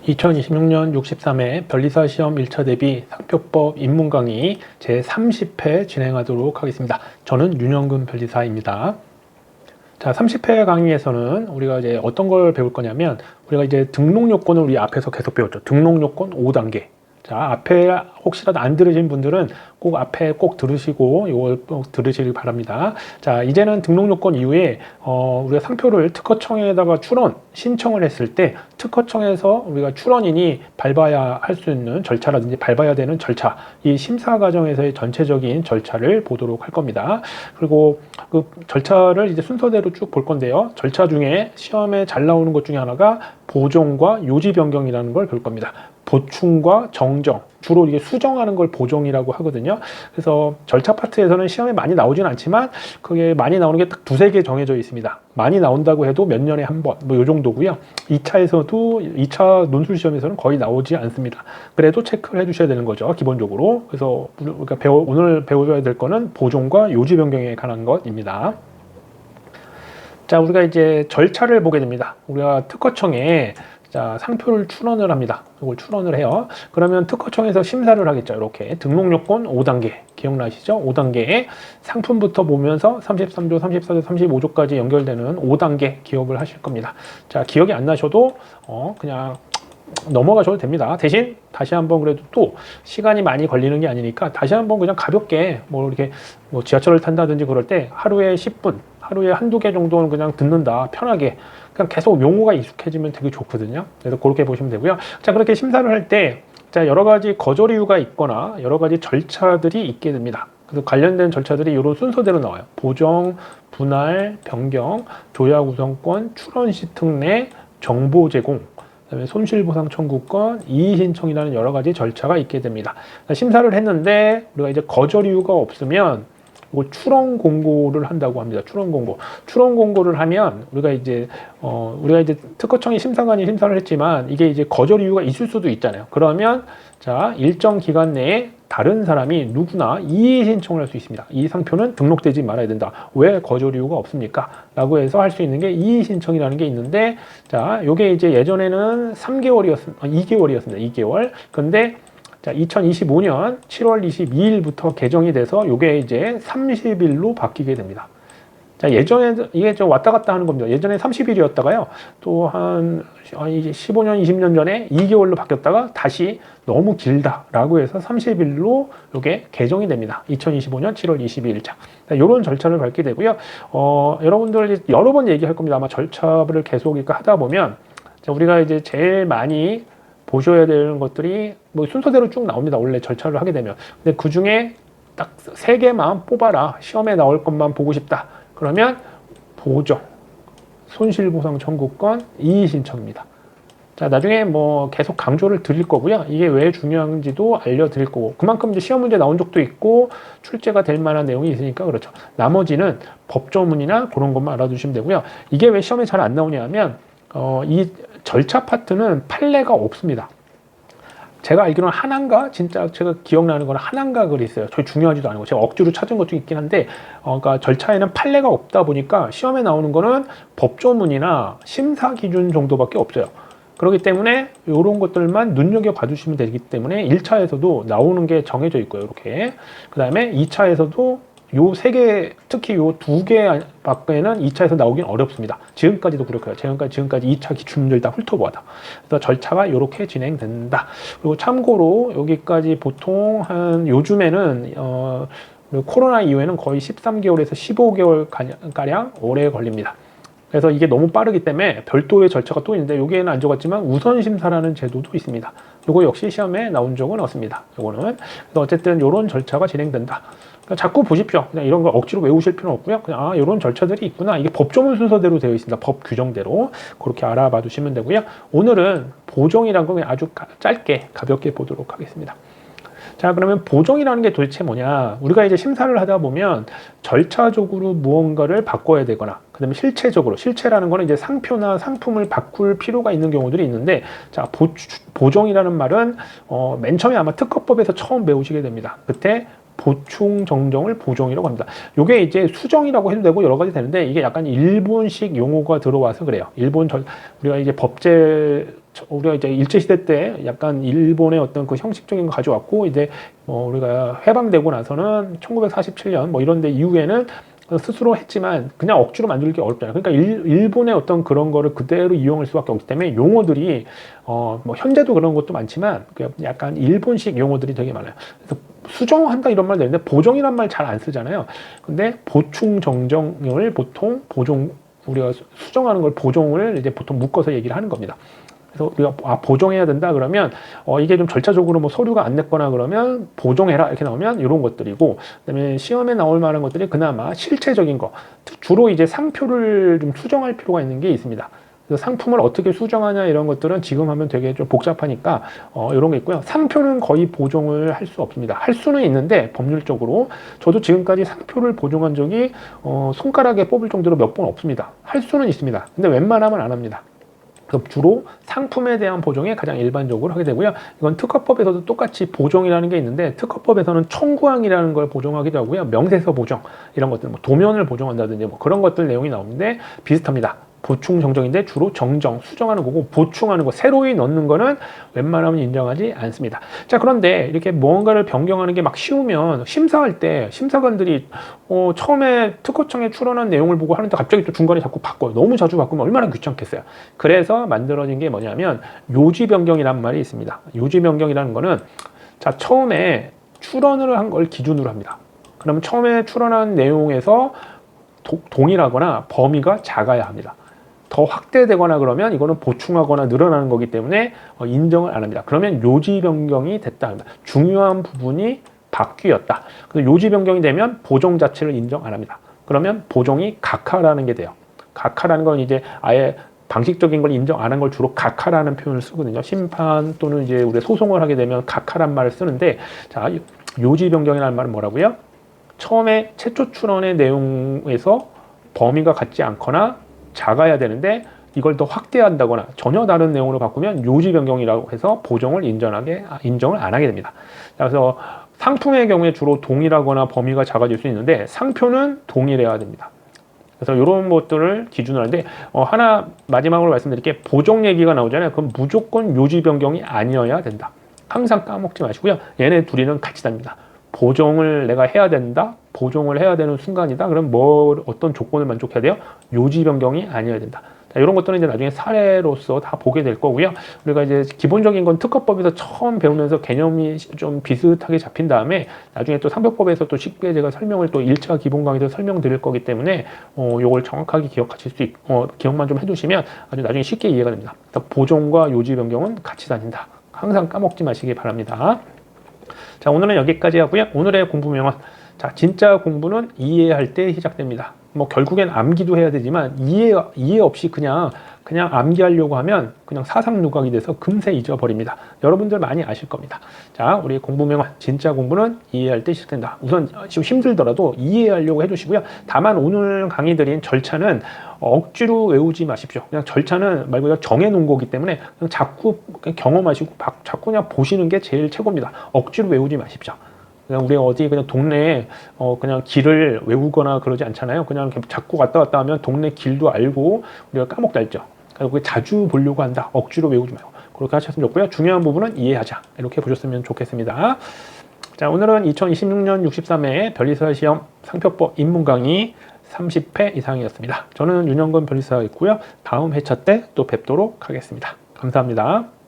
2026년 63회 변리사 시험 1차 대비 상표법 입문 강의 제30회 진행하도록 하겠습니다. 저는 윤영근 변리사입니다. 자, 30회 강의에서는 우리가 이제 어떤 걸 배울 거냐면, 우리가 이제 등록 요건을 우리 앞에서 계속 배웠죠. 등록 요건 5단계. 자, 앞에 혹시라도 안 들으신 분들은 꼭 앞에 꼭 들으시고 이걸 꼭 들으시길 바랍니다. 자, 이제는 등록 요건 이후에 우리가 상표를 특허청에다가 출원 신청을 했을 때 특허청에서 우리가 출원인이 밟아야 할 수 있는 절차라든지 밟아야 되는 절차, 이 심사 과정에서의 전체적인 절차를 보도록 할 겁니다. 그리고 그 절차를 이제 순서대로 쭉 볼 건데요. 절차 중에 시험에 잘 나오는 것 중에 하나가 보정과 요지 변경이라는 걸 볼 겁니다. 보충과 정정, 주로 이게 수정하는 걸 보정이라고 하거든요. 그래서 절차 파트에서는 시험에 많이 나오진 않지만 그게 많이 나오는 게 딱 두세 개 정해져 있습니다. 많이 나온다고 해도 몇 년에 한 번, 뭐 요 정도고요. 2차 논술 시험에서는 거의 나오지 않습니다. 그래도 체크를 해주셔야 되는 거죠, 기본적으로. 그래서 우리가 오늘 배워줘야 될 거는 보정과 요지 변경에 관한 것입니다. 자, 우리가 이제 절차를 보게 됩니다. 우리가 특허청에 자, 상표를 출원을 합니다. 이걸 출원을 해요. 그러면 특허청에서 심사를 하겠죠. 이렇게 등록 요건 5단계 기억나시죠? 5단계에 상품부터 보면서 33조, 34조, 35조까지 연결되는 5단계 기억을 하실 겁니다. 자, 기억이 안 나셔도 그냥 넘어가셔도 됩니다. 대신 다시 한번 그래도 또 시간이 많이 걸리는 게 아니니까 다시 한번 그냥 가볍게 뭐 이렇게 뭐 지하철을 탄다든지 그럴 때 하루에 10분, 하루에 한두 개 정도는 그냥 듣는다. 편하게. 그냥 계속 용어가 익숙해지면 되게 좋거든요. 그래서 그렇게 보시면 되고요. 자, 그렇게 심사를 할 때 자, 여러 가지 거절 이유가 있거나 여러 가지 절차들이 있게 됩니다. 그래서 관련된 절차들이 이런 순서대로 나와요. 보정, 분할, 변경, 조약 우선권, 출원 시 특례, 정보 제공, 그다음에 손실보상 청구권, 이의 신청이라는 여러 가지 절차가 있게 됩니다. 심사를 했는데 우리가 이제 거절 이유가 없으면 이거 출원 공고를 한다고 합니다. 출원 공고. 출원 공고를 하면 우리가 이제 특허청이 심사관이 심사를 했지만 이게 이제 거절 이유가 있을 수도 있잖아요. 그러면 자, 일정 기간 내에 다른 사람이 누구나 이의 신청을 할 수 있습니다. 이 상표는 등록되지 말아야 된다. 왜 거절 이유가 없습니까? 라고 해서 할 수 있는 게 이의 신청이라는 게 있는데, 자, 요게 이제 예전에는 2개월이었습니다. 2개월. 근데 자, 2025년 7월 22일부터 개정이 돼서 요게 이제 30일로 바뀌게 됩니다. 자, 예전에 이게 좀 왔다 갔다 하는 겁니다. 예전에 30일이었다가요. 또 한 15년, 20년 전에 2개월로 바뀌었다가 다시 너무 길다라고 해서 30일로 요게 개정이 됩니다. 2025년 7월 22일. 자, 요런 절차를 밟게 되고요. 여러분들 여러 번 얘기할 겁니다. 아마 절차를 계속 하다 보면 자, 우리가 이제 제일 많이 보셔야 되는 것들이 뭐 순서대로 쭉 나옵니다. 원래 절차를 하게 되면. 근데 그 중에 딱 3개만 뽑아라. 시험에 나올 것만 보고 싶다. 그러면 보정, 손실보상 청구권, 이의 신청입니다. 자, 나중에 뭐 계속 강조를 드릴 거고요. 이게 왜 중요한지도 알려드릴 거고. 그만큼 이제 시험 문제 나온 적도 있고 출제가 될 만한 내용이 있으니까 그렇죠. 나머지는 법조문이나 그런 것만 알아두시면 되고요. 이게 왜 시험에 잘 안 나오냐 하면 이 절차 파트는 판례가 없습니다. 제가 알기로는 하나인가? 진짜 제가 기억나는 건 하나인가 글이 있어요. 저희 중요하지도 않고 제가 억지로 찾은 것도 있긴 한데 그러니까 절차에는 판례가 없다 보니까 시험에 나오는 거는 법조문이나 심사 기준 정도밖에 없어요. 그렇기 때문에 이런 것들만 눈여겨봐 주시면 되기 때문에 1차에서도 나오는 게 정해져 있고요. 이렇게. 그 다음에 2차에서도 요 3개, 특히 요 2개 밖에는 2차에서 나오긴 어렵습니다. 지금까지도 그렇고요. 지금까지 2차 기출문제를 다 훑어보았다. 그래서 절차가 이렇게 진행된다. 그리고 참고로 여기까지 보통 한 요즘에는 코로나 이후에는 거의 13개월에서 15개월 가량 오래 걸립니다. 그래서 이게 너무 빠르기 때문에 별도의 절차가 또 있는데 여기에는 안 적었지만 우선심사라는 제도도 있습니다. 이거 역시 시험에 나온 적은 없습니다. 이거는. 그래서 어쨌든 이런 절차가 진행된다. 그러니까 자꾸 보십시오. 그냥 이런 걸 억지로 외우실 필요는 없고요. 그냥 이런 절차들이 있구나. 이게 법조문 순서대로 되어 있습니다. 법 규정대로. 그렇게 알아봐 두시면 되고요. 오늘은 보정이라는 걸 아주 짧게 가볍게 보도록 하겠습니다. 자, 그러면 보정이라는 게 도대체 뭐냐? 우리가 이제 심사를 하다 보면 절차적으로 무언가를 바꿔야 되거나, 그 다음에 실체라는 거는 이제 상표나 상품을 바꿀 필요가 있는 경우들이 있는데, 자, 보정이라는 말은, 맨 처음에 아마 특허법에서 처음 배우시게 됩니다. 그때 보충 정정을 보정이라고 합니다. 이게 이제 수정이라고 해도 되고 여러 가지 되는데 이게 약간 일본식 용어가 들어와서 그래요. 우리가 이제 법제 우리가 이제 일제시대 때 약간 일본의 어떤 그 형식적인 거 가져왔고, 이제 우리가 해방되고 나서는 1947년 뭐 이런 데 이후에는 스스로 했지만 그냥 억지로 만들기 어렵잖아요. 그러니까 일본의 어떤 그런 거를 그대로 이용할 수밖에 없기 때문에 용어들이 뭐 현재도 그런 것도 많지만 약간 일본식 용어들이 되게 많아요. 그래서 수정한다 이런 말 되는데 보정이란 말 잘 안 쓰잖아요. 근데 보충 정정을 보통 우리가 수정하는 걸 보정을 이제 보통 묶어서 얘기를 하는 겁니다. 그래서 우리가 보정해야 된다 그러면 이게 좀 절차적으로 뭐 서류가 안 냈거나 그러면 보정해라 이렇게 나오면 이런 것들이고, 그다음에 시험에 나올 만한 것들이 그나마 실체적인 거, 주로 이제 상표를 좀 수정할 필요가 있는 게 있습니다. 그래서 상품을 어떻게 수정하냐 이런 것들은 지금 하면 되게 좀 복잡하니까 이런 게 있고요. 상표는 거의 보정을 할 수 없습니다. 할 수는 있는데 법률적으로 저도 지금까지 상표를 보정한 적이 손가락에 뽑을 정도로 몇 번 없습니다. 할 수는 있습니다. 근데 웬만하면 안 합니다. 주로 상품에 대한 보정이 가장 일반적으로 하게 되고요. 이건 특허법에서도 똑같이 보정이라는 게 있는데, 특허법에서는 청구항이라는 걸 보정하기도 하고요. 명세서 보정 이런 것들, 뭐 도면을 보정한다든지 뭐 그런 것들 내용이 나오는데 비슷합니다. 보충 정정인데 주로 정정, 수정하는 거고, 보충하는 거, 새로이 넣는 거는 웬만하면 인정하지 않습니다. 자, 그런데 이렇게 뭔가를 변경하는 게 막 쉬우면 심사할 때 심사관들이 처음에 특허청에 출원한 내용을 보고 하는데 갑자기 또 중간에 자꾸 바꿔요. 너무 자주 바꾸면 얼마나 귀찮겠어요. 그래서 만들어진 게 뭐냐면 요지 변경이란 말이 있습니다. 요지 변경이라는 거는, 자, 처음에 출원을 한 걸 기준으로 합니다. 그러면 처음에 출원한 내용에서 동일하거나 범위가 작아야 합니다. 더 확대되거나 그러면 이거는 보충하거나 늘어나는 거기 때문에 인정을 안 합니다. 그러면 요지 변경이 됐다 합니다. 중요한 부분이 바뀌었다. 그래서 요지 변경이 되면 보정 자체를 인정 안 합니다. 그러면 보정이 각하라는 게 돼요. 각하라는 건 이제 아예 방식적인 걸 인정 안 한 걸 주로 각하라는 표현을 쓰거든요. 심판 또는 이제 우리 소송을 하게 되면 각하란 말을 쓰는데, 자, 요지 변경이라는 말은 뭐라고요? 처음에 최초 출원의 내용에서 범위가 같지 않거나 작아야 되는데 이걸 더 확대한다거나 전혀 다른 내용으로 바꾸면 요지 변경이라고 해서 보정을 인정을 안 하게 됩니다. 그래서 상품의 경우에 주로 동일하거나 범위가 작아질 수 있는데 상표는 동일해야 됩니다. 그래서 이런 것들을 기준으로 하는데, 하나 마지막으로 말씀드릴게요. 보정 얘기가 나오잖아요. 그럼 무조건 요지 변경이 아니어야 된다. 항상 까먹지 마시고요. 얘네 둘이는 같이 다닙니다. 보정을 내가 해야 된다. 보정을 해야 되는 순간이다. 그럼 어떤 조건을 만족해야 돼요? 요지 변경이 아니어야 된다. 자, 이런 것들은 이제 나중에 사례로서 다 보게 될 거고요. 우리가 이제 기본적인 건 특허법에서 처음 배우면서 개념이 좀 비슷하게 잡힌 다음에 나중에 또 상표법에서 또 쉽게 제가 설명을 또 1차 기본 강의에서 설명드릴 거기 때문에 요걸 정확하게 기억하실 수 있고 기억만 좀 해두시면 아주 나중에 쉽게 이해가 됩니다. 보정과 요지 변경은 같이 다닌다. 항상 까먹지 마시기 바랍니다. 자, 오늘은 여기까지 하고요. 오늘의 공부 명언. 자, 진짜 공부는 이해할 때 시작됩니다. 뭐 결국엔 암기도 해야 되지만 이해 없이 그냥 암기하려고 하면 그냥 사상누각이 돼서 금세 잊어버립니다. 여러분들 많이 아실 겁니다. 자, 우리 공부 명언. 진짜 공부는 이해할 때 시작된다. 우선 지금 힘들더라도 이해하려고 해주시고요. 다만 오늘 강의 드린 절차는 억지로 외우지 마십시오. 그냥 절차는 말 그대로 정해놓은 거기 때문에 그냥 자꾸 경험하시고 자꾸 그냥 보시는 게 제일 최고입니다. 억지로 외우지 마십시오. 그냥 우리 어디 그냥 동네에 그냥 길을 외우거나 그러지 않잖아요. 그냥 이렇게 자꾸 왔다 갔다 하면 동네 길도 알고 우리가 까먹다 했죠. 그래서 자주 보려고 한다. 억지로 외우지 말고 그렇게 하셨으면 좋고요. 중요한 부분은 이해하자. 이렇게 보셨으면 좋겠습니다. 자, 오늘은 2026년 63회 변리사 시험 상표법 입문 강의 30회 이상이었습니다. 저는 윤영근 변리사였고요. 다음 회차 때 또 뵙도록 하겠습니다. 감사합니다.